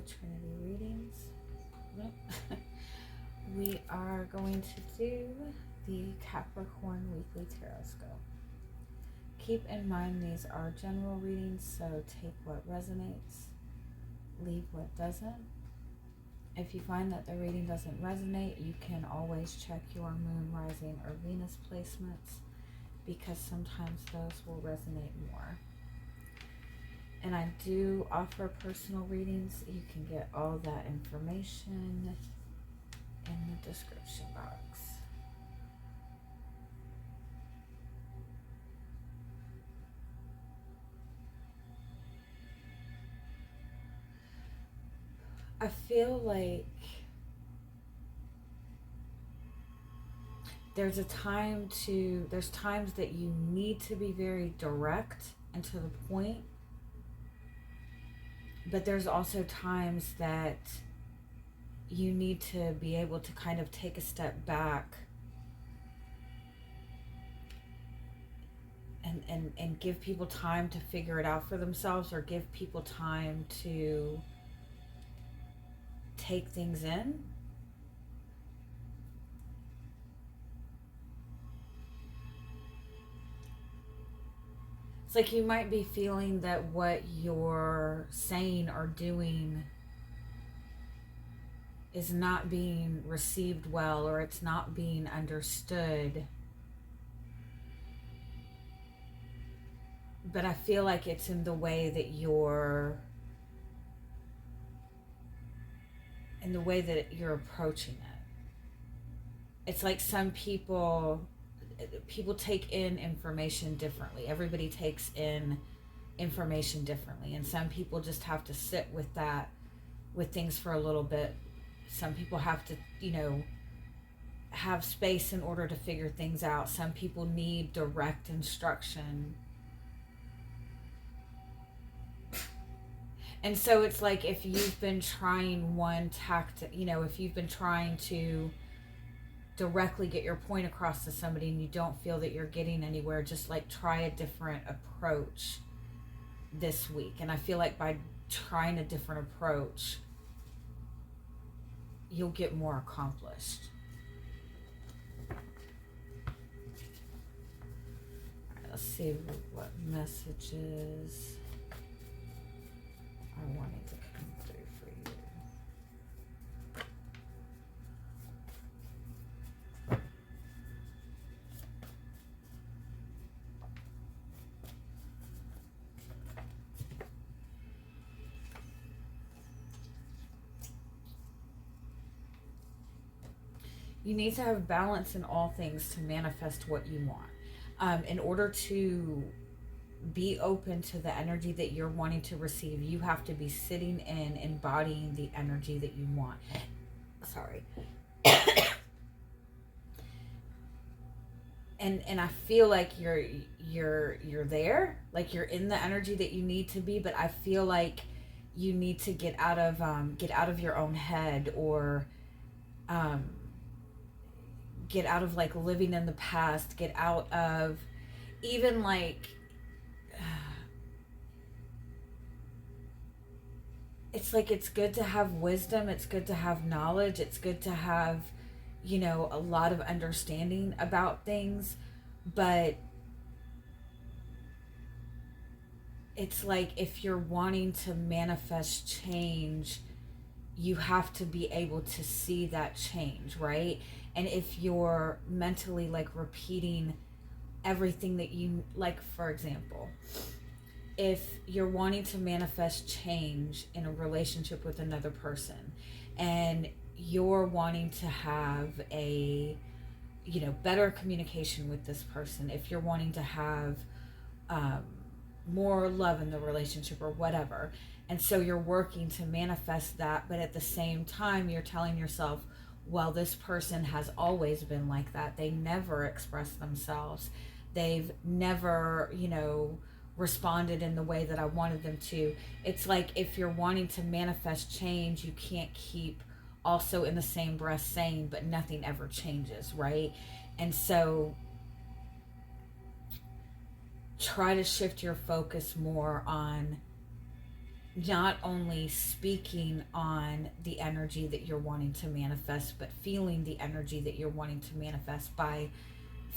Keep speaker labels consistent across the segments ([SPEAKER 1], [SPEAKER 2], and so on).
[SPEAKER 1] Trinity Readings. We are going to do the Capricorn Weekly Tarotscope. Keep in mind these are general readings, so take what resonates, leave what doesn't. If you find that the reading doesn't resonate, you can always check your moon, rising, or Venus placements, because sometimes those will resonate more. And I do offer personal readings. You can get all that information in the description box. I feel like there's times that you need to be very direct and to the point. But there's also times that you need to be able to kind of take a step back and give people time to figure it out for themselves, or give people time to take things in. It's like you might be feeling that what you're saying or doing is not being received well, or it's not being understood. But I feel like it's in the way that you're approaching it. It's like some people take in information differently. Everybody takes in information differently, and some people just have to sit with things for a little bit. Some people have to, have space in order to figure things out. Some people need direct instruction. And so it's like, if you've been trying one tactic, if you've been trying to directly get your point across to somebody and you don't feel that you're getting anywhere, just like try a different approach this week. And I feel like by trying a different approach, you'll get more accomplished. All right, let's see what messages I wanted to come through for you. You need to have balance in all things to manifest what you want. In order to be open to the energy that you're wanting to receive, you have to be sitting in, embodying the energy that you want. Sorry. and I feel like you're there, like you're in the energy that you need to be, but I feel like you need to get out of your own head, or get out of like living in the past, get out of even like it's like, it's good to have wisdom, it's good to have knowledge, it's good to have, a lot of understanding about things, but it's like, if you're wanting to manifest change, you have to be able to see that change, right? And if you're mentally like repeating everything that you like, for example, if you're wanting to manifest change in a relationship with another person, and you're wanting to have a better communication with this person, if you're wanting to have more love in the relationship or whatever, and so you're working to manifest that, but at the same time you're telling yourself, well, this person has always been like that, they never express themselves, they've never responded in the way that I wanted them to. It's like, if you're wanting to manifest change, you can't keep also in the same breath saying, but nothing ever changes, right? And so try to shift your focus more on not only speaking on the energy that you're wanting to manifest, but feeling the energy that you're wanting to manifest by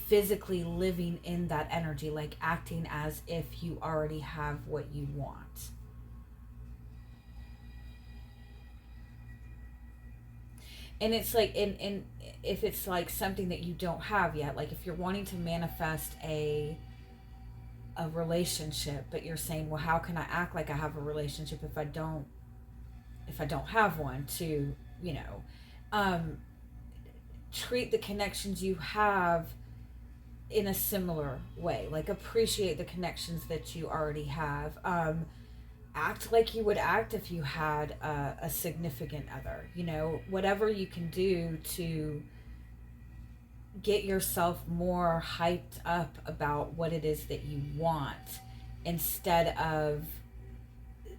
[SPEAKER 1] physically living in that energy, like acting as if you already have what you want. And it's like, and if it's like something that you don't have yet, like if you're wanting to manifest a relationship, but you're saying, well, how can I act like I have a relationship if I don't have one? To, you know, treat the connections you have in a similar way, like appreciate the connections that you already have. Act like you would act if you had a significant other, you know, whatever you can do to get yourself more hyped up about what it is that you want, instead of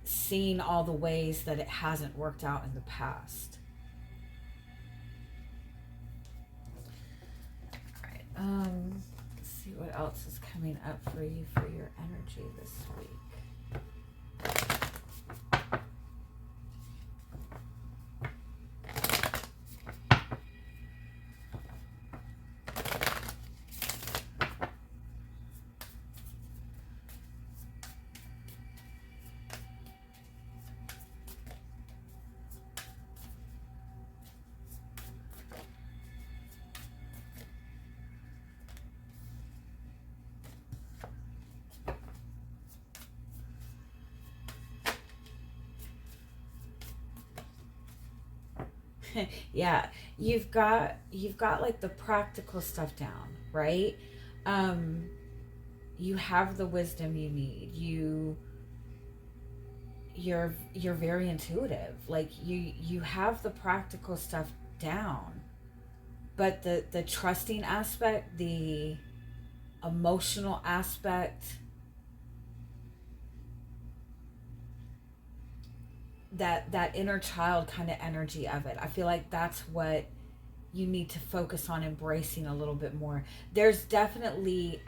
[SPEAKER 1] seeing all the ways that it hasn't worked out in the past. All right. Let's see what else is coming up for you for your energy this week. Yeah, you've got like the practical stuff down, right? You have the wisdom you need. You're very intuitive. Like you have the practical stuff down, but the trusting aspect, the emotional aspect, that inner child kind of energy of it, I feel like that's what you need to focus on embracing a little bit more. There's definitely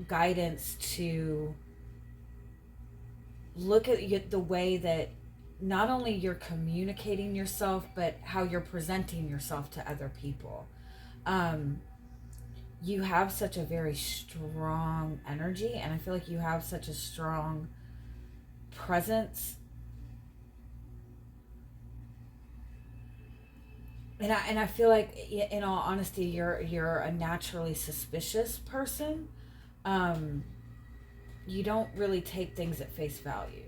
[SPEAKER 1] guidance to look at the way that not only you're communicating yourself, but how you're presenting yourself to other people. You have such a very strong energy, and I feel like you have such a strong presence. And I feel like, in all honesty, you're a naturally suspicious person. You don't really take things at face value.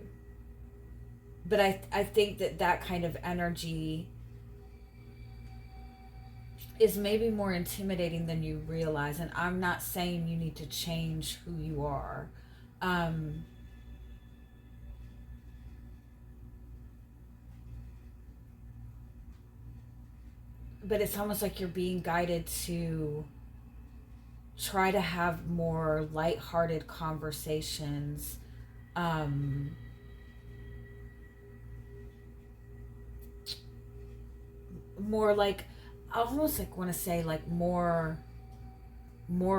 [SPEAKER 1] But I think that kind of energy is maybe more intimidating than you realize. And I'm not saying you need to change who you are. But it's almost like you're being guided to try to have more lighthearted conversations. More like, I almost like want to say like more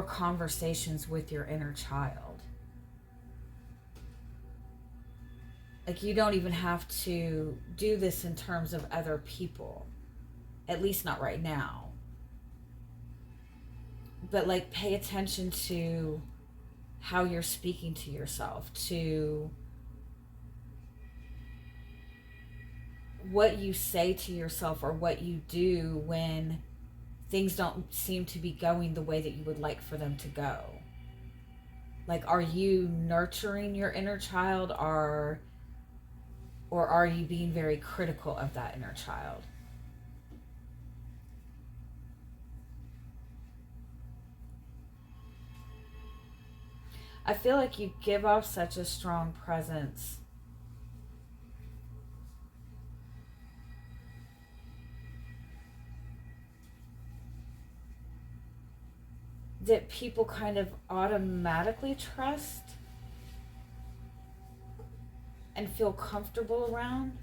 [SPEAKER 1] conversations with your inner child. Like, you don't even have to do this in terms of other people, at least not right now. But like, pay attention to how you're speaking to yourself, to what you say to yourself, or what you do when things don't seem to be going the way that you would like for them to go. Like, are you nurturing your inner child, or are you being very critical of that inner child? I feel like you give off such a strong presence. That people kind of automatically trust and feel comfortable around.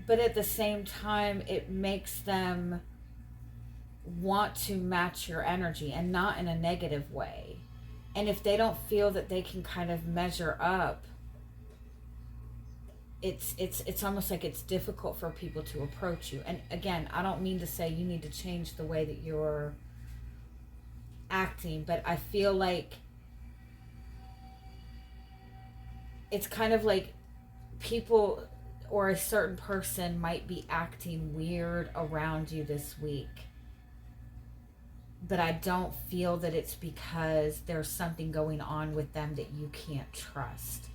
[SPEAKER 1] But at the same time, it makes them want to match your energy, and not in a negative way. And if they don't feel that they can kind of measure up, it's almost like it's difficult for people to approach you. And again, I don't mean to say you need to change the way that you're acting, but I feel like it's kind of like people or a certain person might be acting weird around you this week. But I don't feel that it's because there's something going on with them that you can't trust.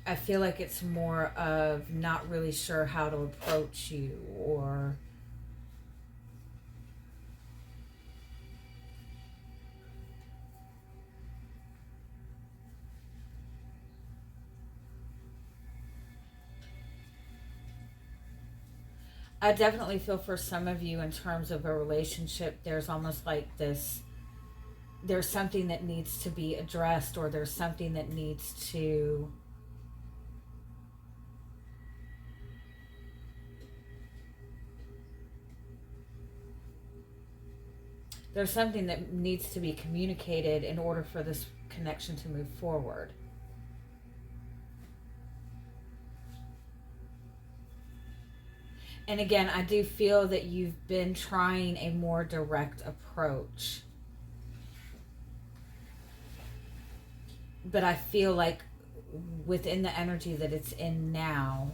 [SPEAKER 1] I feel like it's more of not really sure how to approach you, or I definitely feel for some of you in terms of a relationship, there's almost like this, there's something that needs to be addressed, or there's something that needs to be communicated in order for this connection to move forward. And again, I do feel that you've been trying a more direct approach. But I feel like within the energy that it's in now,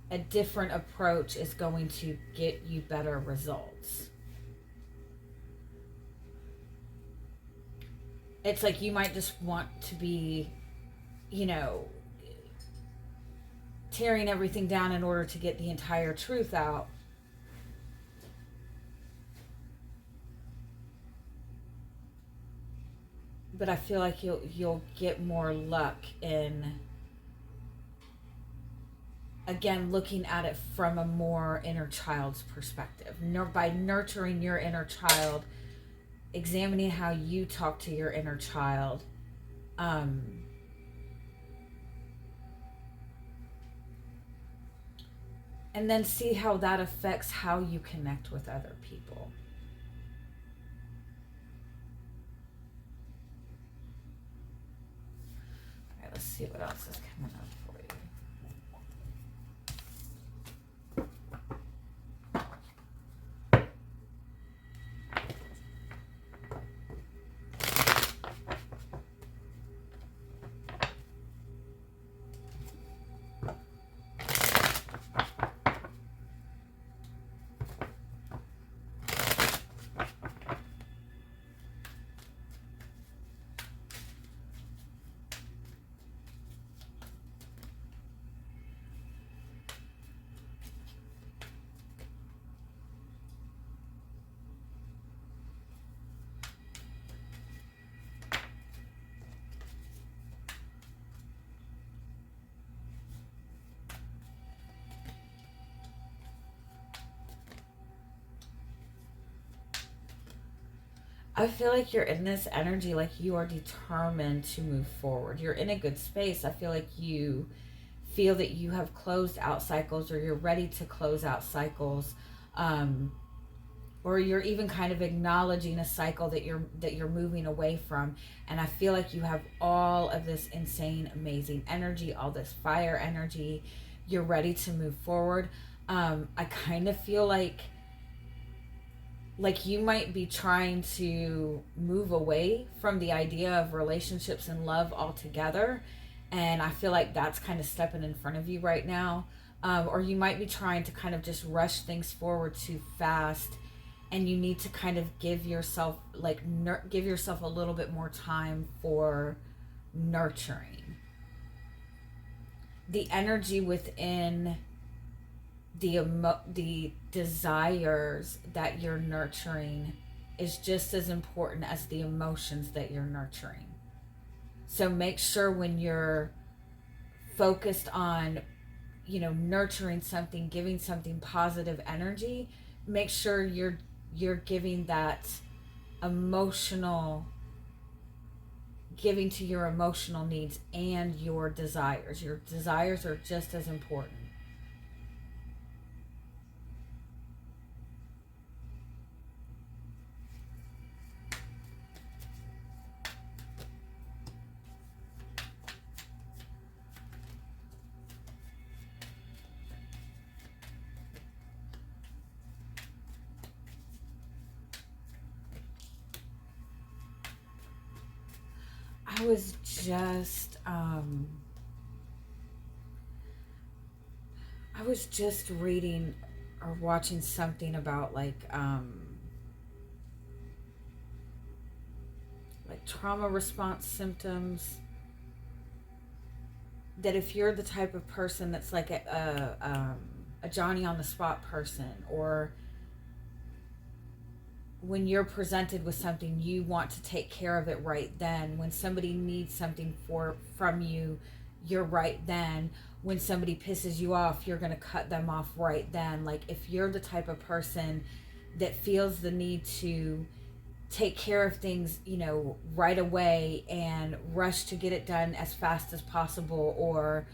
[SPEAKER 1] a different approach is going to get you better results. It's like you might just want to be, tearing everything down in order to get the entire truth out. But I feel like you'll get more luck in, again, looking at it from a more inner child's perspective. By nurturing your inner child, examining how you talk to your inner child, and then see how that affects how you connect with other people. All right, let's see what else is coming up for you. I feel like you're in this energy, like you are determined to move forward. You're in a good space. I feel like you feel that you have closed out cycles, or you're ready to close out cycles, or you're even kind of acknowledging a cycle that you're moving away from. And I feel like you have all of this insane, amazing energy, all this fire energy. You're ready to move forward. I kind of feel like you might be trying to move away from the idea of relationships and love altogether. And I feel like that's kind of stepping in front of you right now. Or you might be trying to kind of just rush things forward too fast. And you need to kind of give yourself a little bit more time for nurturing. The energy within the desires that you're nurturing is just as important as the emotions that you're nurturing. So make sure when you're focused on, nurturing something, giving something positive energy, make sure you're giving that giving to your emotional needs and your desires. Your desires are just as important. was just reading or watching something about like trauma response symptoms, that if you're the type of person that's like a Johnny on the spot person, or when you're presented with something, you want to take care of it right then. When somebody needs something from you, you're right then. When somebody pisses you off, you're going to cut them off right then. Like, if you're the type of person that feels the need to take care of things, you know, right away and rush to get it done as fast as possible, or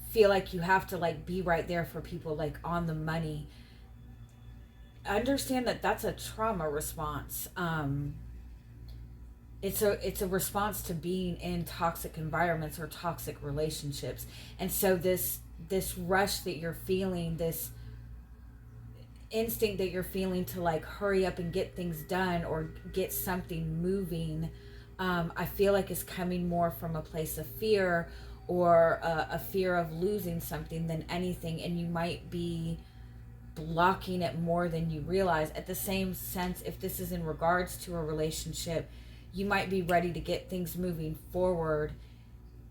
[SPEAKER 1] feel like you have to like be right there for people, like on the money, understand that that's a trauma response. It's a response to being in toxic environments or toxic relationships. And so this rush that you're feeling, this instinct that you're feeling to like hurry up and get things done or get something moving, I feel like is coming more from a place of fear, or a fear of losing something than anything. And you might be blocking it more than you realize. At the same sense, if this is in regards to a relationship, you might be ready to get things moving forward.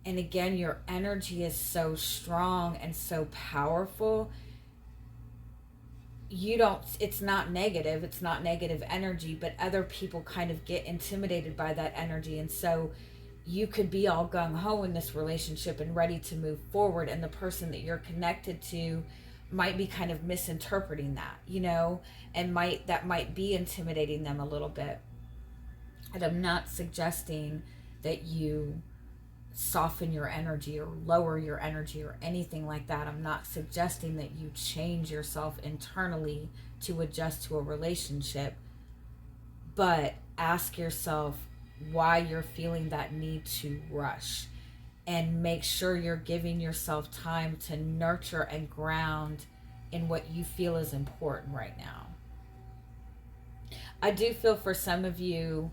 [SPEAKER 1] And again, your energy is so strong and so powerful. It's not negative energy, but other people kind of get intimidated by that energy. And so you could be all gung-ho in this relationship and ready to move forward, and the person that you're connected to might be kind of misinterpreting that, you know, and that might be intimidating them a little bit. And I'm not suggesting that you soften your energy or lower your energy or anything like that. I'm not suggesting that you change yourself internally to adjust to a relationship, but ask yourself why you're feeling that need to rush, and make sure you're giving yourself time to nurture and ground in what you feel is important right now. I do feel for some of you,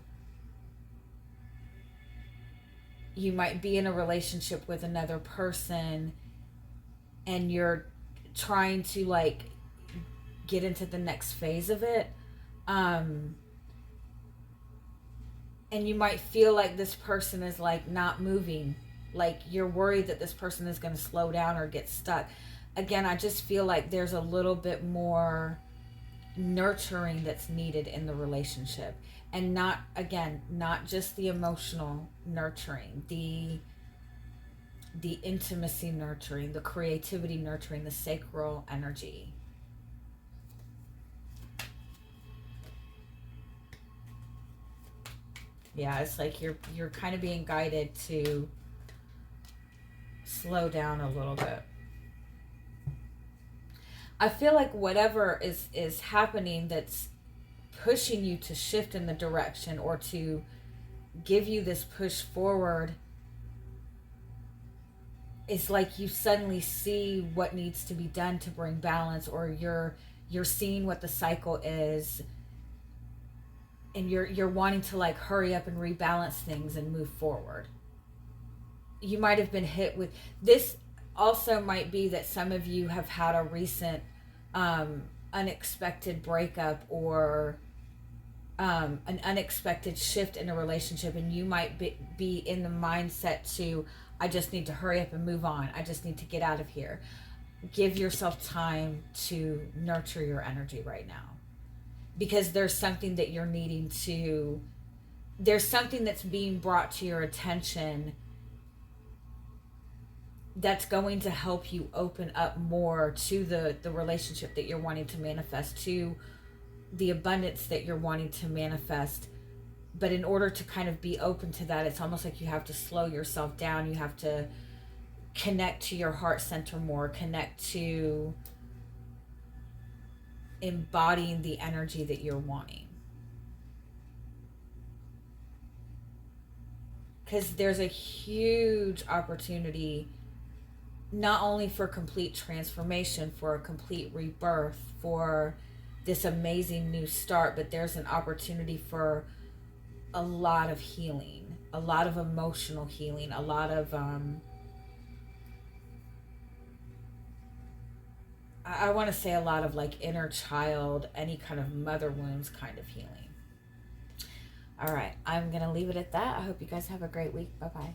[SPEAKER 1] you might be in a relationship with another person and you're trying to like get into the next phase of it. And you might feel like this person is like not moving. Like you're worried that this person is going to slow down or get stuck. Again, I just feel like there's a little bit more nurturing that's needed in the relationship. And not just the emotional nurturing, the intimacy nurturing, the creativity nurturing, the sacral energy. Yeah, it's like you're kind of being guided to slow down a little bit. I feel like whatever is happening that's pushing you to shift in the direction or to give you this push forward, it's like you suddenly see what needs to be done to bring balance, or you're seeing what the cycle is, and you're wanting to like hurry up and rebalance things and move forward. You might have been hit with this. Also might be that some of you have had a recent unexpected breakup, or an unexpected shift in a relationship, and you might be in the mindset to, I just need to hurry up and move on. I just need to get out of here. Give yourself time to nurture your energy right now, because there's something that you're needing to, there's something that's being brought to your attention that's going to help you open up more to the relationship that you're wanting to manifest, to the abundance that you're wanting to manifest. But in order to kind of be open to that, it's almost like you have to slow yourself down. You have to connect to your heart center more, connect to embodying the energy that you're wanting. Because there's a huge opportunity, not only for complete transformation, for a complete rebirth, for this amazing new start, but there's an opportunity for a lot of healing, a lot of emotional healing, a lot of I want to say a lot of like inner child, any kind of mother wounds kind of healing. All right, I'm going to leave it at that. I hope you guys have a great week. Bye-bye.